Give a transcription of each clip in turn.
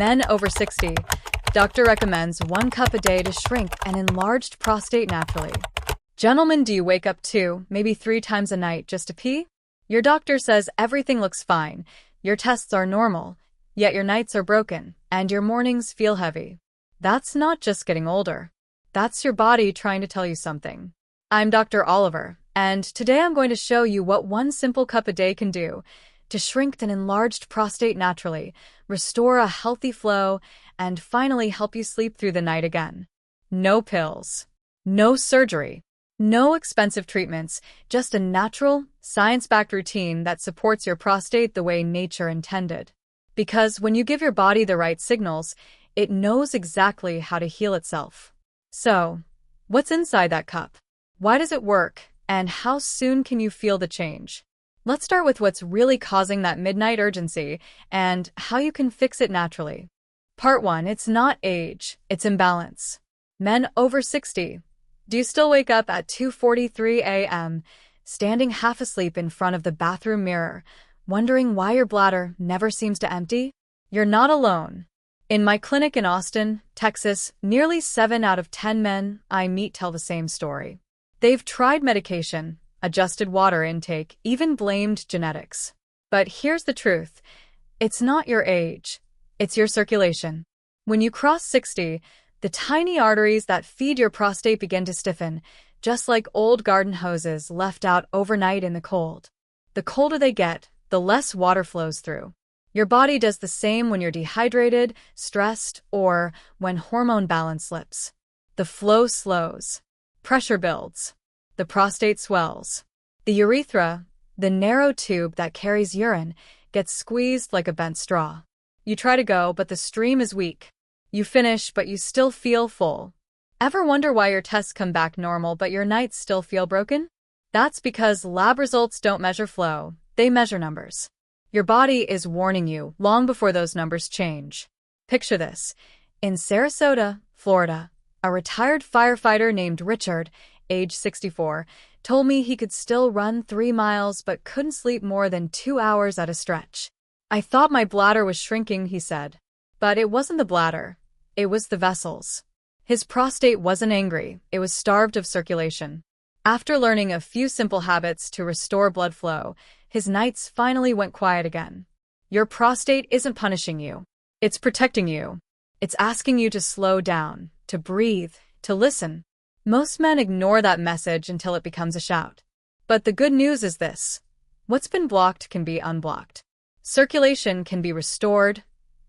Men over 60. Doctor recommends 1 cup a day to shrink an enlarged prostate naturally. Gentlemen, do you wake up 2, maybe 3 times a night just to pee? Your doctor says everything looks fine, your tests are normal, yet your nights are broken, and your mornings feel heavy. That's not just getting older. That's your body trying to tell you something. I'm Dr. Oliver, and today I'm going to show you what 1 simple cup a day can do to shrink an enlarged prostate naturally, restore a healthy flow, and finally help you sleep through the night again. No pills. No surgery. No expensive treatments, just a natural, science-backed routine that supports your prostate the way nature intended. Because when you give your body the right signals, it knows exactly how to heal itself. So, what's inside that cup? Why does it work? And how soon can you feel the change? Let's start with what's really causing that midnight urgency and how you can fix it naturally. Part 1. It's not age, it's imbalance. Men over 60. Do you still wake up at 2:43 a.m., standing half asleep in front of the bathroom mirror, wondering why your bladder never seems to empty? You're not alone. In my clinic in Austin, Texas, nearly 7 out of 10 men I meet tell the same story. They've tried medication, adjusted water intake, even blamed genetics. But here's the truth. It's not your age. It's your circulation. When you cross 60, the tiny arteries that feed your prostate begin to stiffen, just like old garden hoses left out overnight in the cold. The colder they get, the less water flows through. Your body does the same when you're dehydrated, stressed, or when hormone balance slips. The flow slows. Pressure builds. The prostate swells. The urethra, the narrow tube that carries urine, gets squeezed like a bent straw. You try to go, but the stream is weak. You finish, but you still feel full. Ever wonder why your tests come back normal but your nights still feel broken? That's because lab results don't measure flow, they measure numbers. Your body is warning you long before those numbers change. Picture this. In Sarasota, Florida, a retired firefighter named Richard, age 64, told me he could still run 3 miles but couldn't sleep more than 2 hours at a stretch. I thought my bladder was shrinking, he said. But it wasn't the bladder. It was the vessels. His prostate wasn't angry, it was starved of circulation. After learning a few simple habits to restore blood flow, his nights finally went quiet again. Your prostate isn't punishing you. It's protecting you. It's asking you to slow down, to breathe, to listen. Most men ignore that message until it becomes a shout. But the good news is this. What's been blocked can be unblocked. Circulation can be restored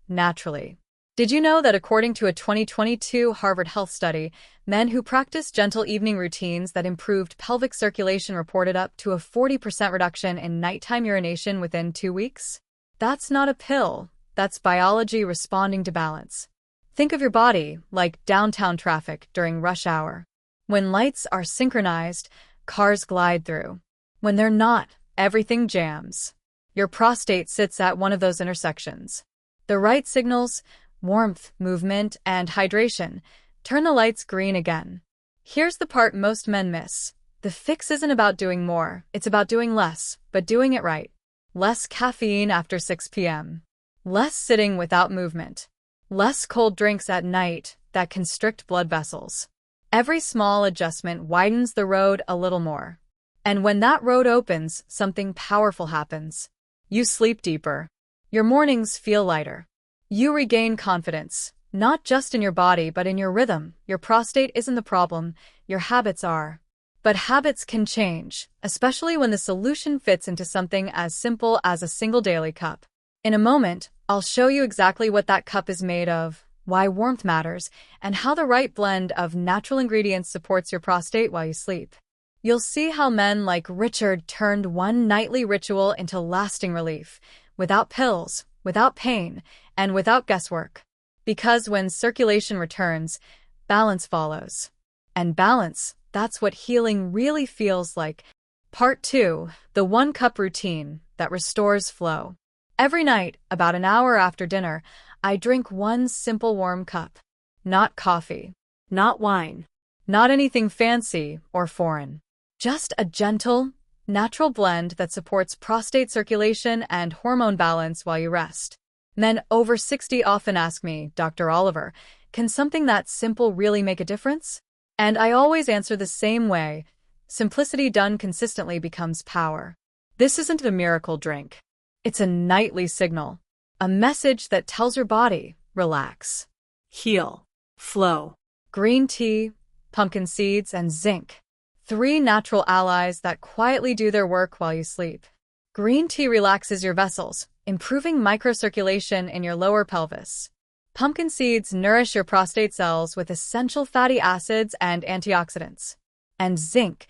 naturally. Did you know that according to a 2022 Harvard Health study, men who practiced gentle evening routines that improved pelvic circulation reported up to a 40% reduction in nighttime urination within 2 weeks? That's not a pill. That's biology responding to balance. Think of your body like downtown traffic during rush hour. When lights are synchronized, cars glide through. When they're not, everything jams. Your prostate sits at one of those intersections. The right signals, warmth, movement, and hydration, turn the lights green again. Here's the part most men miss. The fix isn't about doing more, it's about doing less, but doing it right. Less caffeine after 6 p.m. Less sitting without movement. Less cold drinks at night that constrict blood vessels. Every small adjustment widens the road a little more. And when that road opens, something powerful happens. You sleep deeper. Your mornings feel lighter. You regain confidence, not just in your body but in your rhythm. Your prostate isn't the problem, your habits are. But habits can change, especially when the solution fits into something as simple as a single daily cup. In a moment, I'll show you exactly what that cup is made of, why warmth matters, and how the right blend of natural ingredients supports your prostate while you sleep. You'll see how men like Richard turned one nightly ritual into lasting relief, without pills, without pain, and without guesswork. Because when circulation returns, balance follows. And balance, that's what healing really feels like. Part 2. The 1 cup routine that restores flow. Every night, about an hour after dinner, I drink 1 simple warm cup. Not coffee. Not wine. Not anything fancy or foreign. Just a gentle, natural blend that supports prostate circulation and hormone balance while you rest. Men over 60 often ask me, Dr. Oliver, can something that simple really make a difference? And I always answer the same way. Simplicity done consistently becomes power. This isn't a miracle drink. It's a nightly signal. A message that tells your body, relax, heal, flow. Green tea, pumpkin seeds, and zinc. 3 natural allies that quietly do their work while you sleep. Green tea relaxes your vessels, improving microcirculation in your lower pelvis. Pumpkin seeds nourish your prostate cells with essential fatty acids and antioxidants. And zinc,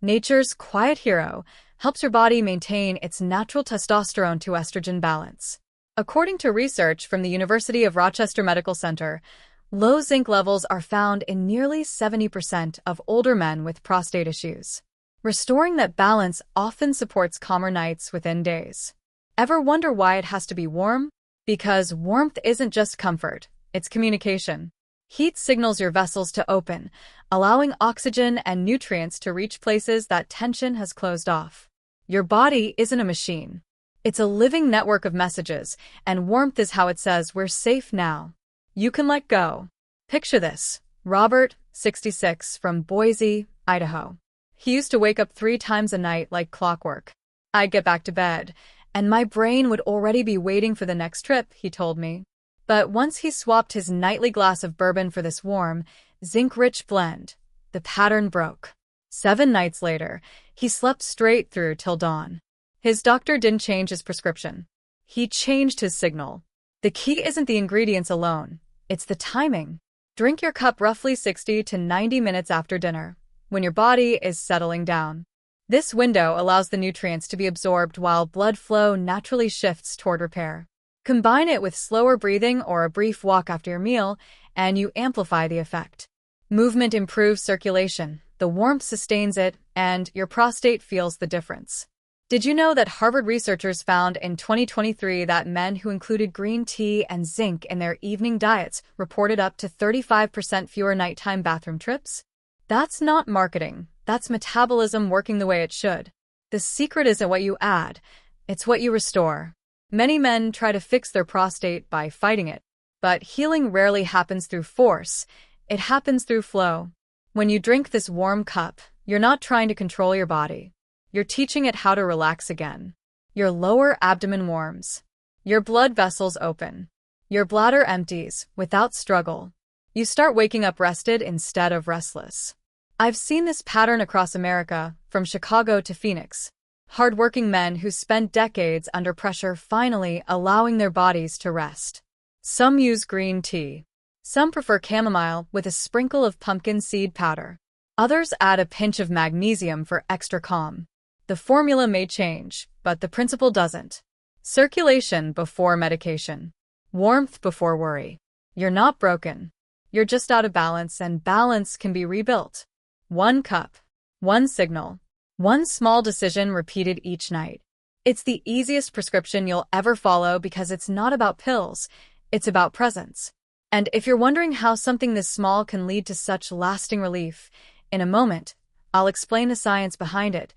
nature's quiet hero, helps your body maintain its natural testosterone to estrogen balance. According to research from the University of Rochester Medical Center, low zinc levels are found in nearly 70% of older men with prostate issues. Restoring that balance often supports calmer nights within days. Ever wonder why it has to be warm? Because warmth isn't just comfort, it's communication. Heat signals your vessels to open, allowing oxygen and nutrients to reach places that tension has closed off. Your body isn't a machine. It's a living network of messages, and warmth is how it says we're safe now. You can let go. Picture this. Robert, 66, from Boise, Idaho. He used to wake up 3 times a night like clockwork. I'd get back to bed, and my brain would already be waiting for the next trip, he told me. But once he swapped his nightly glass of bourbon for this warm, zinc-rich blend, the pattern broke. 7 nights later, he slept straight through till dawn. His doctor didn't change his prescription. He changed his signal. The key isn't the ingredients alone, it's the timing. Drink your cup roughly 60 to 90 minutes after dinner, when your body is settling down. This window allows the nutrients to be absorbed while blood flow naturally shifts toward repair. Combine it with slower breathing or a brief walk after your meal, and you amplify the effect. Movement improves circulation, the warmth sustains it, and your prostate feels the difference. Did you know that Harvard researchers found in 2023 that men who included green tea and zinc in their evening diets reported up to 35% fewer nighttime bathroom trips? That's not marketing. That's metabolism working the way it should. The secret isn't what you add, it's what you restore. Many men try to fix their prostate by fighting it, but healing rarely happens through force, it happens through flow. When you drink this warm cup, you're not trying to control your body. You're teaching it how to relax again. Your lower abdomen warms. Your blood vessels open. Your bladder empties without struggle. You start waking up rested instead of restless. I've seen this pattern across America, from Chicago to Phoenix. Hardworking men who spent decades under pressure finally allowing their bodies to rest. Some use green tea. Some prefer chamomile with a sprinkle of pumpkin seed powder. Others add a pinch of magnesium for extra calm. The formula may change, but the principle doesn't. Circulation before medication. Warmth before worry. You're not broken. You're just out of balance, and balance can be rebuilt. 1 cup. 1 signal. 1 small decision repeated each night. It's the easiest prescription you'll ever follow because it's not about pills, it's about presence. And if you're wondering how something this small can lead to such lasting relief, in a moment, I'll explain the science behind it.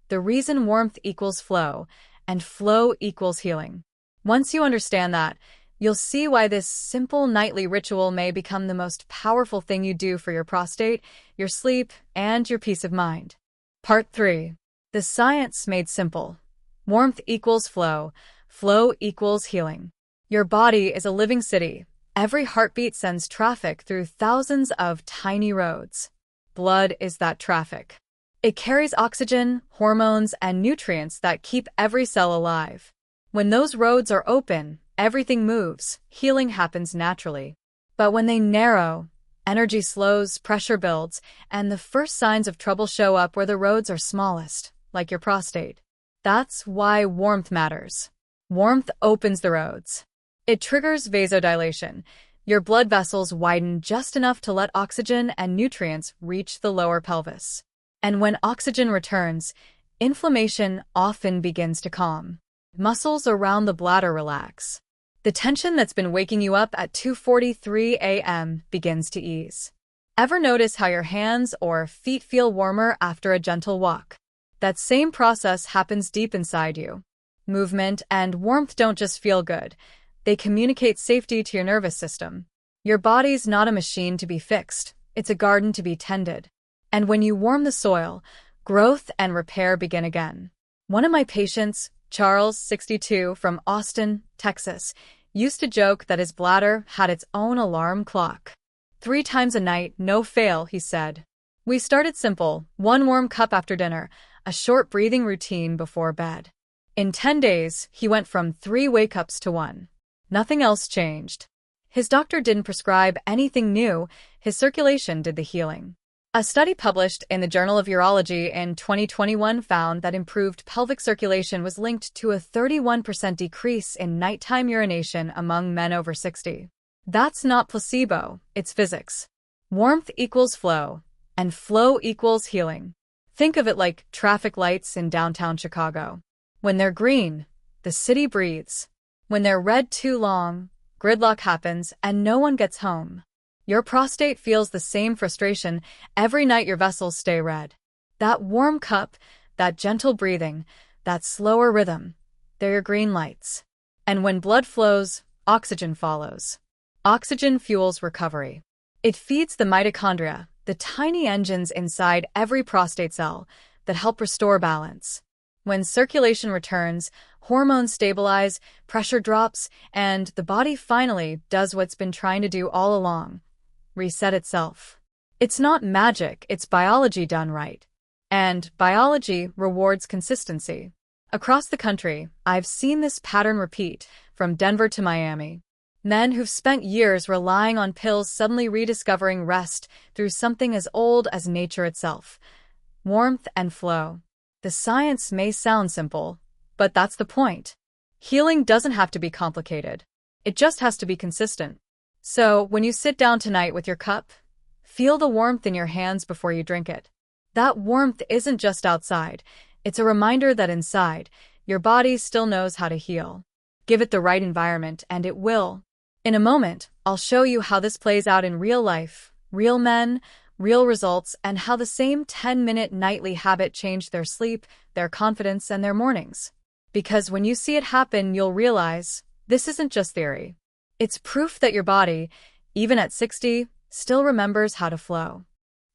The reason warmth equals flow, and flow equals healing. Once you understand that, you'll see why this simple nightly ritual may become the most powerful thing you do for your prostate, your sleep, and your peace of mind. Part 3. The science made simple. Warmth equals flow. Flow equals healing. Your body is a living city. Every heartbeat sends traffic through thousands of tiny roads. Blood is that traffic. It carries oxygen, hormones, and nutrients that keep every cell alive. When those roads are open, everything moves, healing happens naturally. But when they narrow, energy slows, pressure builds, and the first signs of trouble show up where the roads are smallest, like your prostate. That's why warmth matters. Warmth opens the roads. It triggers vasodilation. Your blood vessels widen just enough to let oxygen and nutrients reach the lower pelvis. And when oxygen returns, inflammation often begins to calm. Muscles around the bladder relax. The tension that's been waking you up at 2:43 a.m. begins to ease. Ever notice how your hands or feet feel warmer after a gentle walk? That same process happens deep inside you. Movement and warmth don't just feel good, They communicate safety to your nervous system. Your body's not a machine to be fixed, it's a garden to be tended. And when you warm the soil, growth and repair begin again. One of my patients, Charles, 62, from Austin, Texas, used to joke that his bladder had its own alarm clock. 3 times a night, no fail, he said. We started simple, 1 warm cup after dinner, a short breathing routine before bed. In 10 days, he went from 3 wake-ups to 1. Nothing else changed. His doctor didn't prescribe anything new, his circulation did the healing. A study published in the Journal of Urology in 2021 found that improved pelvic circulation was linked to a 31% decrease in nighttime urination among men over 60. That's not placebo, it's physics. Warmth equals flow, and flow equals healing. Think of it like traffic lights in downtown Chicago. When they're green, the city breathes. When they're red too long, gridlock happens and no one gets home. Your prostate feels the same frustration every night your vessels stay red. That warm cup, that gentle breathing, that slower rhythm, they're your green lights. And when blood flows, oxygen follows. Oxygen fuels recovery. It feeds the mitochondria, the tiny engines inside every prostate cell that help restore balance. When circulation returns, hormones stabilize, pressure drops, and the body finally does what's been trying to do all along: reset itself. It's not magic, it's biology done right. And biology rewards consistency. Across the country, I've seen this pattern repeat, from Denver to Miami. Men who've spent years relying on pills suddenly rediscovering rest through something as old as nature itself: warmth and flow. The science may sound simple, but that's the point. Healing doesn't have to be complicated. It just has to be consistent. So, when you sit down tonight with your cup, feel the warmth in your hands before you drink it. That warmth isn't just outside, it's a reminder that inside, your body still knows how to heal. Give it the right environment and it will. In a moment, I'll show you how this plays out in real life, real men, real results, and how the same 10-minute nightly habit changed their sleep, their confidence, and their mornings. Because when you see it happen, you'll realize, this isn't just theory. It's proof that your body, even at 60, still remembers how to flow.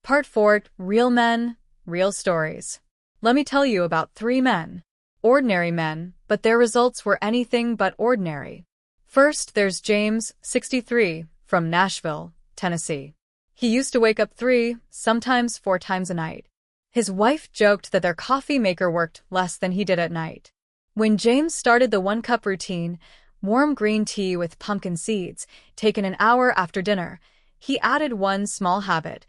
Part 4, Real Men, Real Stories. Let me tell you about 3 men. Ordinary men, but their results were anything but ordinary. First, there's James, 63, from Nashville, Tennessee. He used to wake up 3, sometimes 4 times a night. His wife joked that their coffee maker worked less than he did at night. When James started the 1-cup routine, warm green tea with pumpkin seeds, taken an hour after dinner, he added one small habit: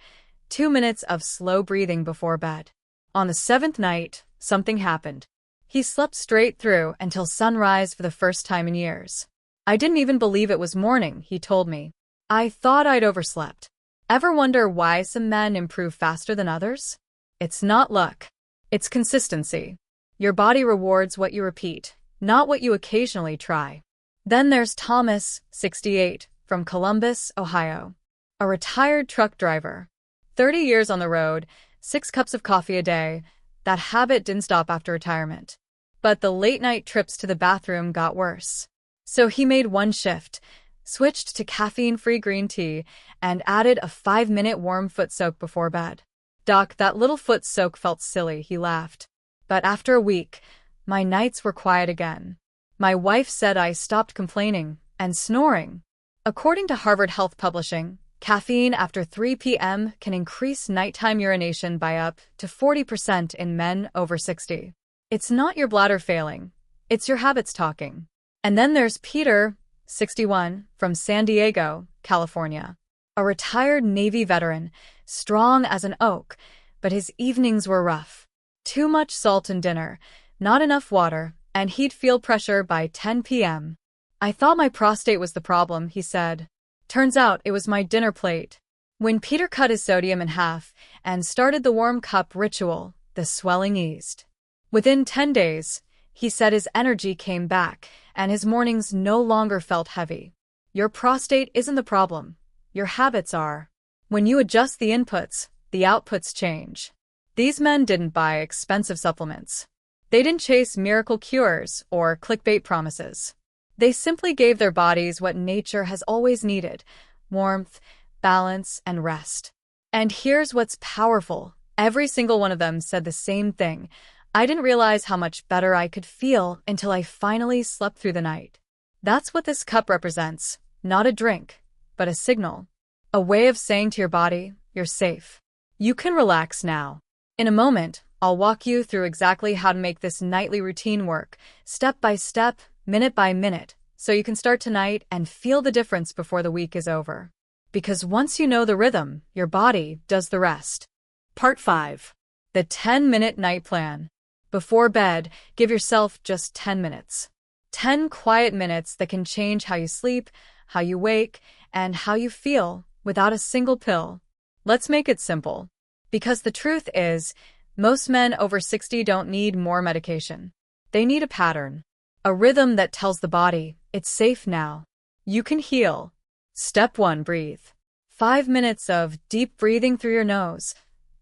2 minutes of slow breathing before bed. On the 7th night, something happened. He slept straight through until sunrise for the first time in years. I didn't even believe it was morning, he told me. I thought I'd overslept. Ever wonder why some men improve faster than others? It's not luck. It's consistency. Your body rewards what you repeat, not what you occasionally try. Then there's Thomas, 68, from Columbus, Ohio. A retired truck driver. 30 years on the road, 6 cups of coffee a day. That habit didn't stop after retirement. But the late-night trips to the bathroom got worse. So he made one shift, switched to caffeine-free green tea, and added a 5-minute warm foot soak before bed. Doc, that little foot soak felt silly, he laughed. But after a week, my nights were quiet again. My wife said I stopped complaining and snoring. According to Harvard Health Publishing, caffeine after 3 p.m. can increase nighttime urination by up to 40% in men over 60. It's not your bladder failing, it's your habits talking. And then there's Peter, 61, from San Diego, California. A retired Navy veteran, strong as an oak, but his evenings were rough. Too much salt in dinner, not enough water, and he'd feel pressure by 10 p.m. I thought my prostate was the problem, he said. Turns out it was my dinner plate. When Peter cut his sodium in half and started the warm cup ritual, the swelling eased. Within 10 days, he said his energy came back, and his mornings no longer felt heavy. Your prostate isn't the problem. Your habits are. When you adjust the inputs, the outputs change. These men didn't buy expensive supplements. They didn't chase miracle cures or clickbait promises. They simply gave their bodies what nature has always needed: warmth, balance, and rest. And here's what's powerful. Every single one of them said the same thing: I didn't realize how much better I could feel until I finally slept through the night. That's what this cup represents. Not a drink, but a signal. A way of saying to your body, you're safe. You can relax now. In a moment, I'll walk you through exactly how to make this nightly routine work, step by step, minute by minute, so you can start tonight and feel the difference before the week is over. Because once you know the rhythm, your body does the rest. Part 5. The 10-minute night plan. Before bed, give yourself just 10 minutes. 10 quiet minutes that can change how you sleep, how you wake, and how you feel without a single pill. Let's make it simple. Because the truth is, most men over 60 don't need more medication. They need a pattern. A rhythm that tells the body, it's safe now. You can heal. Step 1. Breathe. 5 minutes of deep breathing through your nose,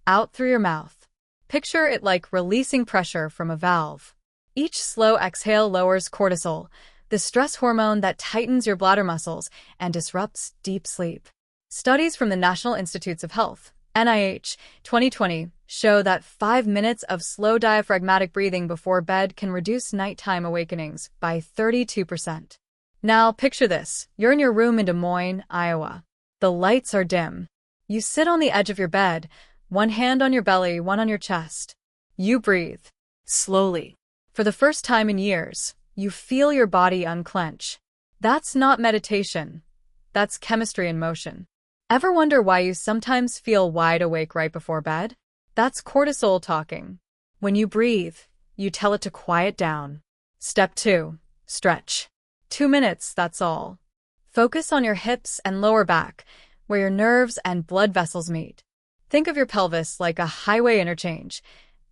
out through your mouth. Picture it like releasing pressure from a valve. Each slow exhale lowers cortisol, the stress hormone that tightens your bladder muscles and disrupts deep sleep. Studies from the National Institutes of Health, NIH, 2020, show that 5 minutes of slow diaphragmatic breathing before bed can reduce nighttime awakenings by 32%. Now, picture this. You're in your room in Des Moines, Iowa. The lights are dim. You sit on the edge of your bed, one hand on your belly, one on your chest. You breathe. Slowly. For the first time in years, you feel your body unclench. That's not meditation. That's chemistry in motion. Ever wonder why you sometimes feel wide awake right before bed? That's cortisol talking. When you breathe, you tell it to quiet down. Step 2. Stretch. 2 minutes, that's all. Focus on your hips and lower back, where your nerves and blood vessels meet. Think of your pelvis like a highway interchange.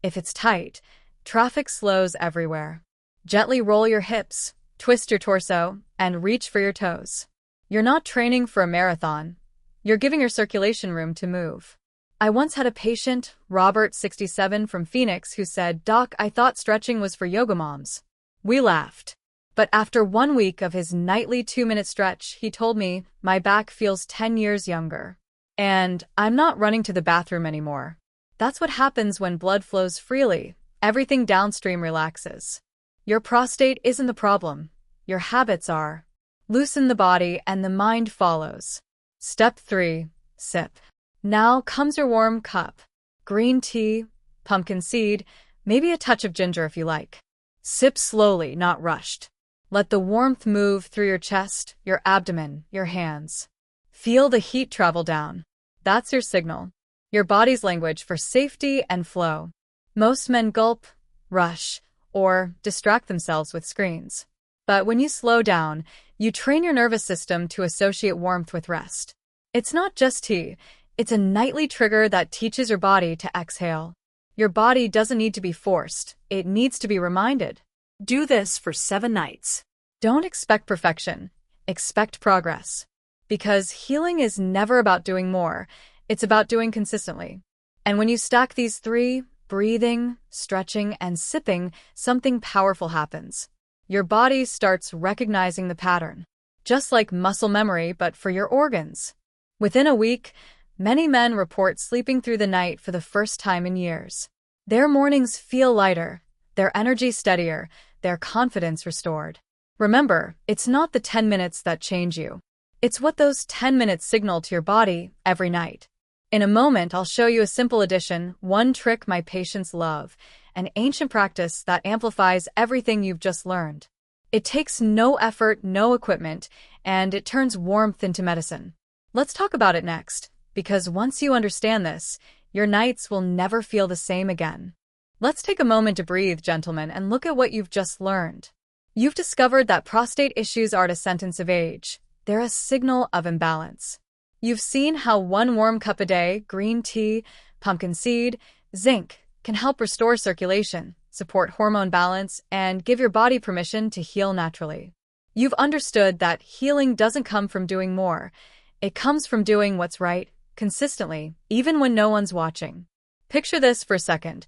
If it's tight, traffic slows everywhere. Gently roll your hips, twist your torso, and reach for your toes. You're not training for a marathon. You're giving your circulation room to move. I once had a patient, Robert, 67, from Phoenix, who said, "Doc, I thought stretching was for yoga moms." We laughed. But after 1 week of his nightly 2-minute stretch, he told me, "My back feels 10 years younger. And I'm not running to the bathroom anymore." That's what happens when blood flows freely. Everything downstream relaxes. Your prostate isn't the problem. Your habits are. Loosen the body and the mind follows. Step 3. Sip. Now comes your warm cup. Green tea, pumpkin seed, maybe a touch of ginger if you like. Sip slowly, not rushed. Let the warmth move through your chest, your abdomen, your hands. Feel the heat travel down. That's your signal. Your body's language for safety and flow. Most men gulp, rush, or distract themselves with screens. But when you slow down, you train your nervous system to associate warmth with rest. It's not just tea. It's a nightly trigger that teaches your body to exhale. Your body doesn't need to be forced. It needs to be reminded. Do this for 7 nights. Don't expect perfection. Expect progress. Because healing is never about doing more. It's about doing consistently. And when you stack these 3, breathing, stretching, and sipping, something powerful happens. Your body starts recognizing the pattern. Just like muscle memory, but for your organs. Within a week, many men report sleeping through the night for the first time in years. Their mornings feel lighter, their energy steadier, their confidence restored. Remember, it's not the 10 minutes that change you. It's what those 10 minutes signal to your body every night. In a moment, I'll show you a simple addition, one trick my patients love, an ancient practice that amplifies everything you've just learned. It takes no effort, no equipment, and it turns warmth into medicine. Let's talk about it next, because once you understand this, your nights will never feel the same again. Let's take a moment to breathe, gentlemen, and look at what you've just learned. You've discovered that prostate issues aren't a sentence of age. They're a signal of imbalance. You've seen how 1 warm cup a day, green tea, pumpkin seed, zinc, can help restore circulation, support hormone balance, and give your body permission to heal naturally. You've understood that healing doesn't come from doing more. It comes from doing what's right, consistently, even when no one's watching. Picture this for a second.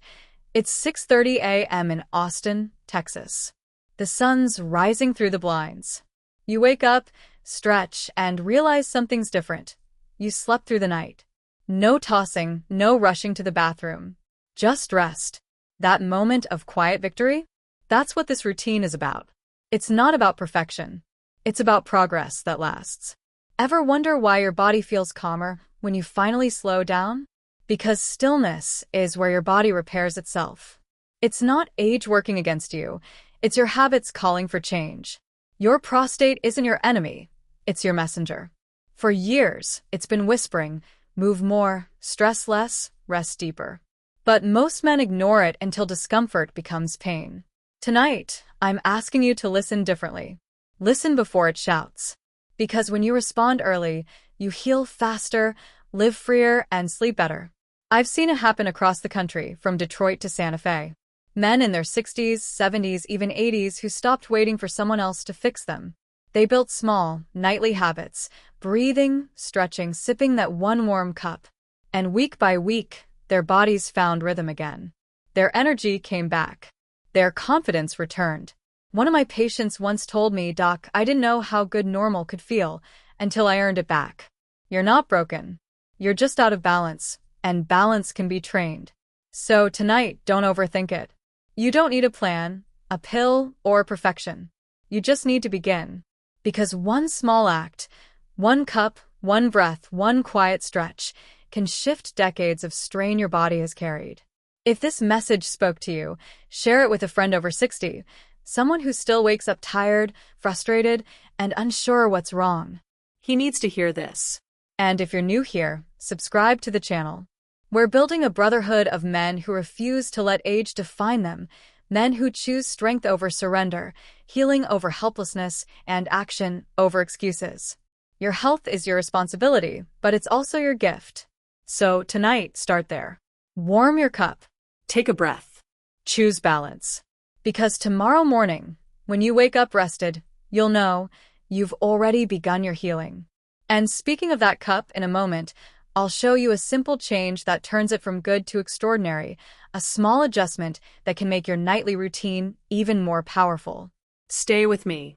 It's 6:30 a.m. in Austin, Texas. The sun's rising through the blinds. You wake up, stretch, and realize something's different. You slept through the night. No tossing, no rushing to the bathroom. Just rest. That moment of quiet victory? That's what this routine is about. It's not about perfection. It's about progress that lasts. Ever wonder why your body feels calmer when you finally slow down? Because stillness is where your body repairs itself. It's not age working against you. It's your habits calling for change. Your prostate isn't your enemy. It's your messenger. For years, it's been whispering, move more, stress less, rest deeper. But most men ignore it until discomfort becomes pain. Tonight, I'm asking you to listen differently. Listen before it shouts. Because when you respond early, you heal faster, live freer, and sleep better. I've seen it happen across the country, from Detroit to Santa Fe. Men in their 60s, 70s, even 80s who stopped waiting for someone else to fix them. They built small, nightly habits, breathing, stretching, sipping that one warm cup. And week by week, their bodies found rhythm again. Their energy came back. Their confidence returned. One of my patients once told me, "Doc, I didn't know how good normal could feel until I earned it back." You're not broken. You're just out of balance, and balance can be trained. So tonight, don't overthink it. You don't need a plan, a pill, or perfection. You just need to begin. Because one small act, one cup, one breath, one quiet stretch can shift decades of strain your body has carried. If this message spoke to you, share it with a friend over 60, someone who still wakes up tired, frustrated, and unsure what's wrong. He needs to hear this. And if you're new here, subscribe to the channel. We're building a brotherhood of men who refuse to let age define them, men who choose strength over surrender, healing over helplessness, and action over excuses. Your health is your responsibility, but it's also your gift. So tonight, start there. Warm your cup. Take a breath. Choose balance. Because tomorrow morning, when you wake up rested, you'll know you've already begun your healing. And speaking of that cup, in a moment, I'll show you a simple change that turns it from good to extraordinary, a small adjustment that can make your nightly routine even more powerful. Stay with me.